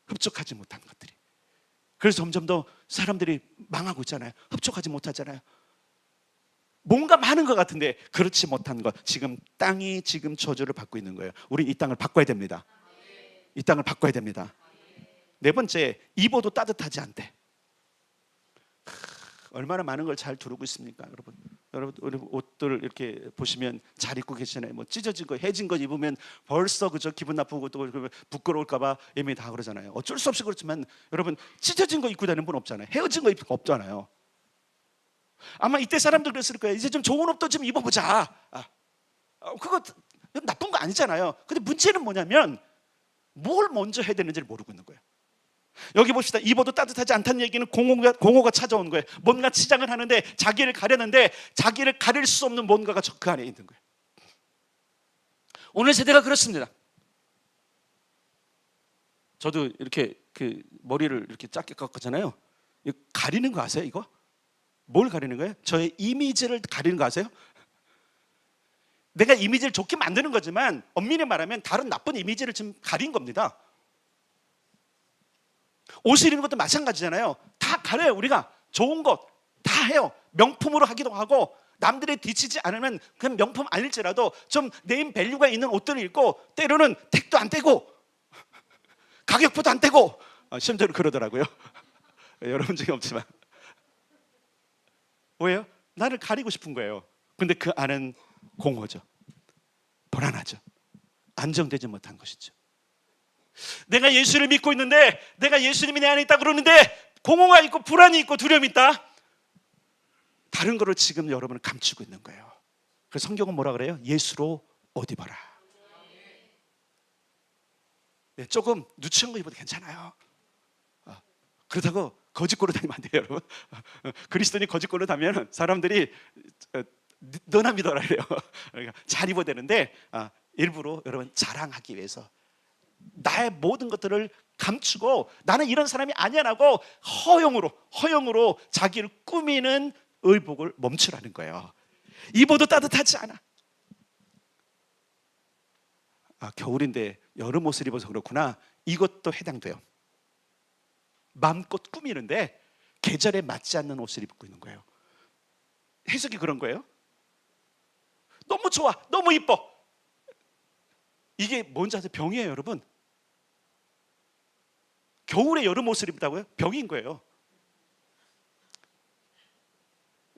흡족하지 못한 것들이. 그래서 점점 더 사람들이 망하고 있잖아요. 흡족하지 못하잖아요. 뭔가 많은 것 같은데 그렇지 못한 것. 지금 땅이 지금 저주를 받고 있는 거예요. 우리 이 땅을 바꿔야 됩니다. 이 땅을 바꿔야 됩니다. 네 번째, 입어도 따뜻하지 않대. 얼마나 많은 걸 잘 두르고 있습니까, 여러분? 여러분 옷들 이렇게 보시면 잘 입고 계시잖아요. 뭐 찢어진 거, 해진 거 입으면 벌써 그저 기분 나쁘고 또 부끄러울까봐 예민히 다 그러잖아요. 어쩔 수 없이 그렇지만 여러분 찢어진 거 입고 다니는 분 없잖아요. 헤어진 거 입고 없잖아요. 아마 이때 사람들 그랬을 거예요. 이제 좀 좋은 옷도 좀 입어보자. 그거 나쁜 거 아니잖아요. 근데 문제는 뭐냐면 뭘 먼저 해야 되는지를 모르고 있는 거예요. 여기 봅시다. 입어도 따뜻하지 않다는 얘기는 공허가 찾아온 거예요. 뭔가 치장을 하는데 자기를 가려는데 자기를 가릴 수 없는 뭔가가 그 안에 있는 거예요. 오늘 세대가 그렇습니다. 저도 이렇게 그 머리를 이렇게 짧게 깎았잖아요. 이거 가리는 거 아세요? 이거? 뭘 가리는 거예요? 저의 이미지를 가리는 거 아세요? 내가 이미지를 좋게 만드는 거지만 엄밀히 말하면 다른 나쁜 이미지를 지금 가린 겁니다. 옷을 입는 것도 마찬가지잖아요. 다 가려요. 우리가 좋은 것 다 해요. 명품으로 하기도 하고 남들이 뒤치지 않으면 그냥 명품 아닐지라도 좀 네임 밸류가 있는 옷들을 입고 때로는 택도 안 떼고 가격표도 안 떼고 심지어는 그러더라고요. 여러분 중에 없지만 왜요? 나를 가리고 싶은 거예요. 근데 그 안은 공허죠. 불안하죠. 안정되지 못한 것이죠. 내가 예수를 믿고 있는데 내가 예수님이 내 안에 있다 그러는데 공허가 있고 불안이 있고 두려움이 있다. 다른 거를 지금 여러분은 감추고 있는 거예요. 그래서 성경은 뭐라 그래요? 예수로 옷 입어라. 네, 조금 누추한 거 입어도 괜찮아요. 그렇다고 거짓골로 다니면 안 돼요, 여러분. 그리스도인이 거짓골로 다니면 사람들이 너나 믿어라 이래요. 그러니까 잘 입어야 되는데 일부러 여러분 자랑하기 위해서 나의 모든 것들을 감추고 나는 이런 사람이 아니야라고 허용으로 자기를 꾸미는 의복을 멈추라는 거예요. 입어도 따뜻하지 않아. 겨울인데 여름 옷을 입어서 그렇구나. 이것도 해당돼요. 마음껏 꾸미는데 계절에 맞지 않는 옷을 입고 있는 거예요. 해석이 그런 거예요. 너무 좋아, 너무 이뻐. 이게 뭔지 아세요? 병이에요, 여러분. 겨울에 여름 옷을 입다고요? 병인 거예요.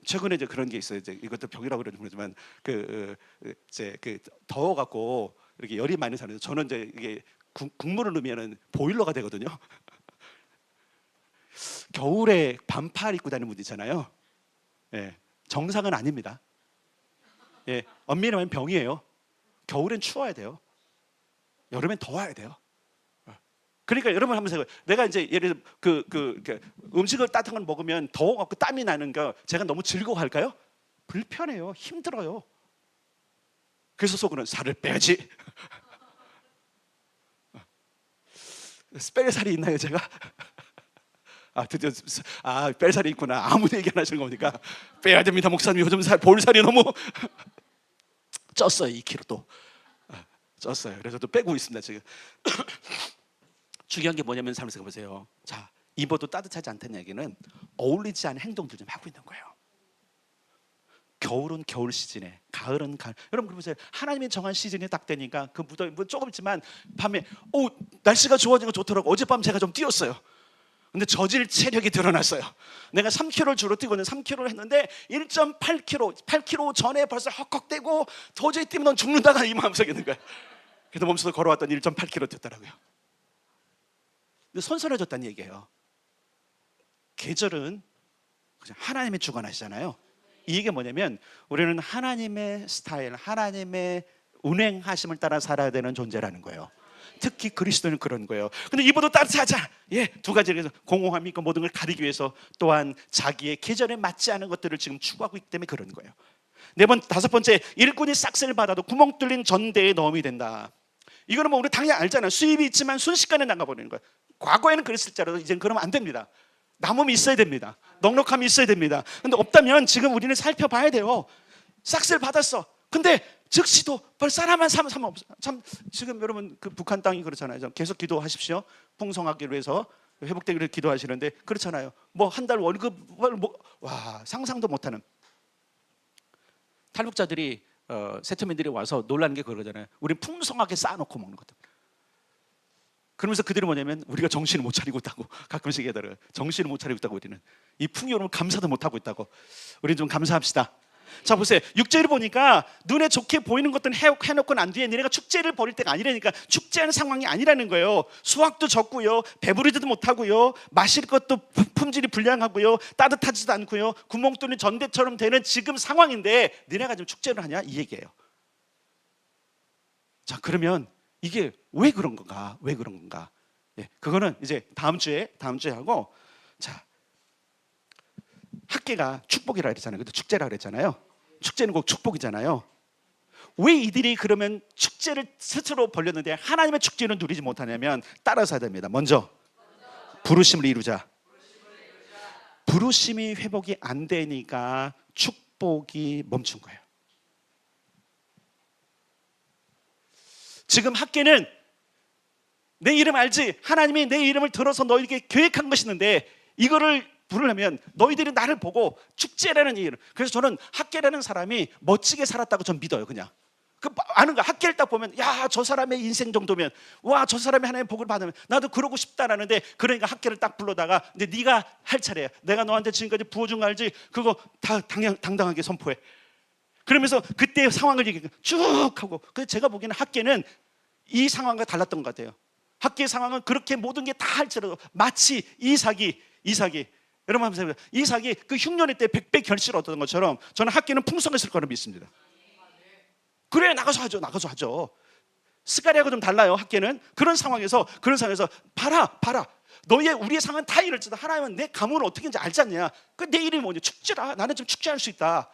최근에 이제 그런 게 있어요. 이제 이것도 병이라고 그러지만 더워 갖고 이렇게 열이 많이 사는 저는 이제 이게 국물을 넣으면은 보일러가 되거든요. 겨울에 반팔 입고 다니는 분들 있잖아요. 예, 정상은 아닙니다. 예, 엄밀히 말하면 병이에요. 겨울엔 추워야 돼요. 여름엔 더워야 돼요. 그러니까 여러분 한번 생각해요. 내가 이제 예를 들어 음식을 따뜻한 걸 먹으면 더워갖고 땀이 나는 거 제가 너무 즐거워할까요? 불편해요. 힘들어요. 그래서 속으로는 살을 빼야지. 뺄 살이 있나요, 제가? 드디어 뺄 살이 있구나. 아무 얘기 안 하시는 거니까 빼야 됩니다, 목사님. 요즘 볼살이 너무 쪘어요. 2kg 또 쪘어요. 그래서 또 빼고 있습니다 지금. 중요한 게 뭐냐면 삶을 생각해보세요. 자, 입어도 따뜻하지 않다는 얘기는 어울리지 않은 행동들 좀 하고 있는 거예요. 겨울은 겨울 시즌에, 가을은 가을. 여러분 그러보세요. 하나님이 정한 시즌이 딱 되니까 그 무더위 조금 있지만 밤에 날씨가 좋아진 거 좋더라고. 어젯밤 제가 좀 뛰었어요. 근데 저질 체력이 드러났어요. 내가 3km를 주로 뛰거든요. 3km를 했는데 1.8km, 8km 전에 벌써 헉헉대고 도저히 뛰면 넌 죽는다가 이 마음속에 있는 거예요. 그래서 몸속으로 걸어왔더니 1.8km 뛰었더라고요. 근데 선선해졌다는 얘기예요. 계절은 하나님이 주관하시잖아요. 이 얘기가 뭐냐면 우리는 하나님의 스타일, 하나님의 운행하심을 따라 살아야 되는 존재라는 거예요. 특히 그리스도는 그런 거예요. 근데 입어도 따뜻하자. 두 가지를 공허함이 있고 모든 걸 가리기 위해서 또한 자기의 계절에 맞지 않은 것들을 지금 추구하고 있기 때문에 그런 거예요. 다섯 번째, 일꾼이 싹쓸이를 받아도 구멍 뚫린 전대에 넣음이 된다. 이거는 뭐 우리 당연히 알잖아요. 수입이 있지만 순식간에 나가버리는 거예요. 과거에는 그랬을지라도 이제는 그러면 안 됩니다. 남음이 있어야 됩니다. 넉넉함이 있어야 됩니다. 근데 없다면 지금 우리는 살펴봐야 돼요. 싹스를 받았어. 근데 즉시도 벌써 하나만 사면 없어. 참 지금 여러분 그 북한 땅이 그렇잖아요. 계속 기도하십시오. 풍성하기로 해서 회복되기를 기도하시는데 그렇잖아요. 뭐 한 달 월급 와 상상도 못하는 탈북자들이 세트민들이 와서 놀라는 게 그거잖아요. 우리 풍성하게 쌓아놓고 먹는 것들. 그러면서 그들이 뭐냐면 우리가 정신을 못 차리고 있다고 가끔씩 얘기하더라고요. 정신을 못 차리고 있다고 우리는 이 풍요로움을 감사도 못 하고 있다고. 우리 좀 감사합시다. 자 보세요. 6절을 보니까 눈에 좋게 보이는 것들은 해놓고 난 뒤에 너네가 축제를 벌일 때가 아니라니까 축제하는 상황이 아니라는 거예요. 수확도 적고요, 배부르지도 못하고요, 마실 것도 품질이 불량하고요, 따뜻하지도 않고요, 구멍 뚫린 전대처럼 되는 지금 상황인데 너네가 지금 축제를 하냐 이 얘기예요. 자 그러면 이게 왜 그런 건가? 왜 그런 건가? 예, 그거는 이제 다음 주에 하고. 자 학계가 축복이라 그랬잖아요. 근데 축제라 그랬잖아요. 축제는 꼭 축복이잖아요. 왜 이들이 그러면 축제를 스스로 벌렸는데 하나님의 축제는 누리지 못하냐면 따라서 해야 됩니다. 먼저 부르심을 이루자. 부르심이 회복이 안 되니까 축복이 멈춘 거예요. 지금 학계는 내 이름 알지? 하나님이 내 이름을 들어서 너에게 계획한 것이 있는데 이거를 부르려면 너희들이 나를 보고 축제라는 이름. 그래서 저는 학계라는 사람이 멋지게 살았다고 전 믿어요. 그냥 아는 거. 학계를 딱 보면 야 저 사람의 인생 정도면 와 저 사람이 하나님의 복을 받으면 나도 그러고 싶다라는데, 그러니까 학계를 딱 불러다가 이제 네가 할 차례야. 내가 너한테 지금까지 부어준 거 알지? 그거 다 당당하게 선포해. 그러면서 그때 상황을 얘기해 쭉 하고. 그래서 제가 보기에는 학계는 이 상황과 달랐던 것 같아요. 학계의 상황은 그렇게 모든 게 다 할지라도 마치 이삭이 여러분 한번 생각해보세요. 이삭이 그 흉년의 때 100배 결실을 얻었던 것처럼 저는 학계는 풍성했을 거라 믿습니다. 그래 나가서 하죠. 스가랴하고 좀 달라요. 학계는 그런 상황에서 봐라 우리의 상황은 다 이럴지도 하나님은 내 가문을 어떻게 하는지 알지 않냐. 그 내 이름이 뭐냐? 축제라. 나는 좀 축제할 수 있다.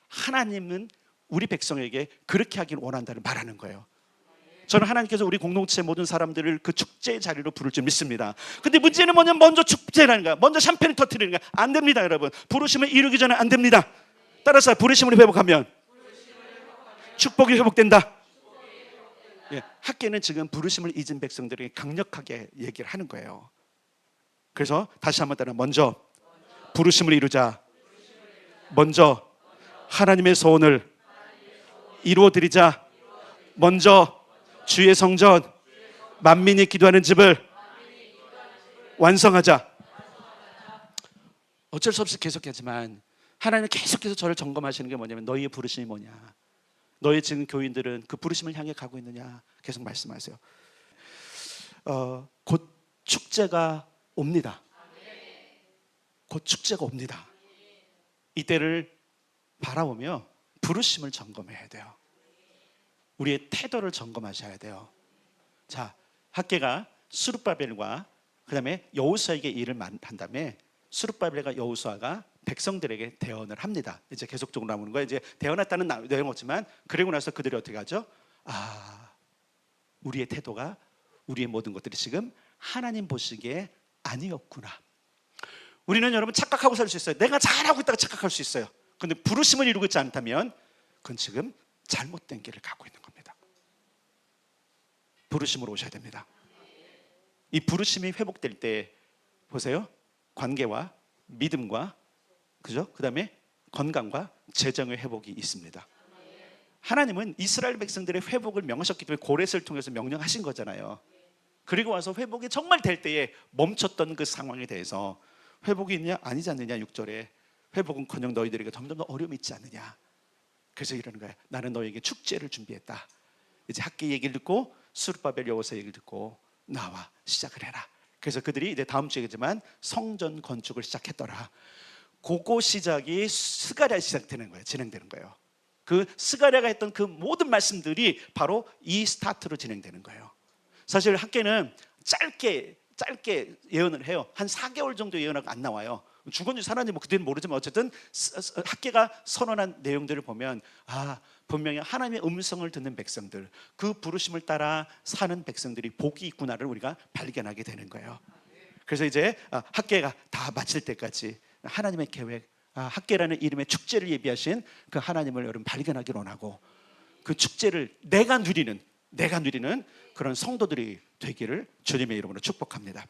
하나님은 우리 백성에게 그렇게 하길 원한다를 말하는 거예요. 저는 하나님께서 우리 공동체 모든 사람들을 그 축제의 자리로 부를 줄 믿습니다. 근데 문제는 뭐냐면 먼저 축제라는 거야. 먼저 샴페인을 터뜨리는 거야. 안 됩니다 여러분. 부르심을 이루기 전에 안 됩니다. 따라서 부르심을 회복하면 축복이 회복된다. 예, 학계는 지금 부르심을 잊은 백성들에게 강력하게 얘기를 하는 거예요. 그래서 다시 한번 따라 먼저 부르심을 이루자. 먼저 하나님의 소원을 이루어드리자. 먼저 주의 성전 만민이 기도하는 집을 완성하자. 어쩔 수 없이 계속하지만 하나님은 계속해서 저를 점검하시는 게 뭐냐면 너희의 부르심이 뭐냐, 너희 지금 교인들은 그 부르심을 향해 가고 있느냐 계속 말씀하세요. 곧 축제가 옵니다. 곧 축제가 옵니다. 이때를 바라보며 부르심을 점검해야 돼요. 우리의 태도를 점검하셔야 돼요. 자, 학계가 스룹바벨과 그다음에 여호수아에게 일을 한 다음에 스룹바벨과 여호수아가 백성들에게 대언을 합니다. 이제 계속적으로 나오는 거예요. 이제 대언했다는 내용은 없지만 그리고 나서 그들이 어떻게 하죠? 우리의 태도가 우리의 모든 것들이 지금 하나님 보시기에 아니었구나. 우리는 여러분 착각하고 살 수 있어요. 내가 잘하고 있다고 착각할 수 있어요. 그런데 부르심을 이루고 있지 않다면 그건 지금 잘못된 길을 가고 있는 겁니다. 부르심으로 오셔야 됩니다. 이 부르심이 회복될 때 보세요. 관계와 믿음과 그죠? 그다음에 건강과 재정의 회복이 있습니다. 하나님은 이스라엘 백성들의 회복을 명하셨기 때문에 고레스를 통해서 명령하신 거잖아요. 그리고 와서 회복이 정말 될 때에 멈췄던 그 상황에 대해서 회복이 있냐 아니지 않느냐 6절에 회복은커녕 너희들에게 점점 더 어려움이 있지 않느냐. 그래서 이러는 거예요. 나는 너에게 축제를 준비했다. 이제 학계 얘기를 듣고 스룹바벨 여호수아 얘기를 듣고 나와 시작을 해라. 그래서 그들이 이제 다음 주에지만 성전 건축을 시작했더라. 그거 시작이 스가랴 시작되는 거예요. 진행되는 거예요. 그 스가랴가 했던 그 모든 말씀들이 바로 이 스타트로 진행되는 거예요. 사실 학계는 짧게 예언을 해요. 한 4개월 정도 예언하고 안 나와요. 죽었는지 살았는지 뭐 그때는 모르지만 어쨌든 학계가 선언한 내용들을 보면 분명히 하나님의 음성을 듣는 백성들, 그 부르심을 따라 사는 백성들이 복이 있구나를 우리가 발견하게 되는 거예요. 그래서 이제 학계가 다 마칠 때까지 하나님의 계획, 학계라는 이름의 축제를 예비하신 그 하나님을 여러분 발견하기를 원하고, 그 축제를 내가 누리는 그런 성도들이 되기를 주님의 이름으로 축복합니다.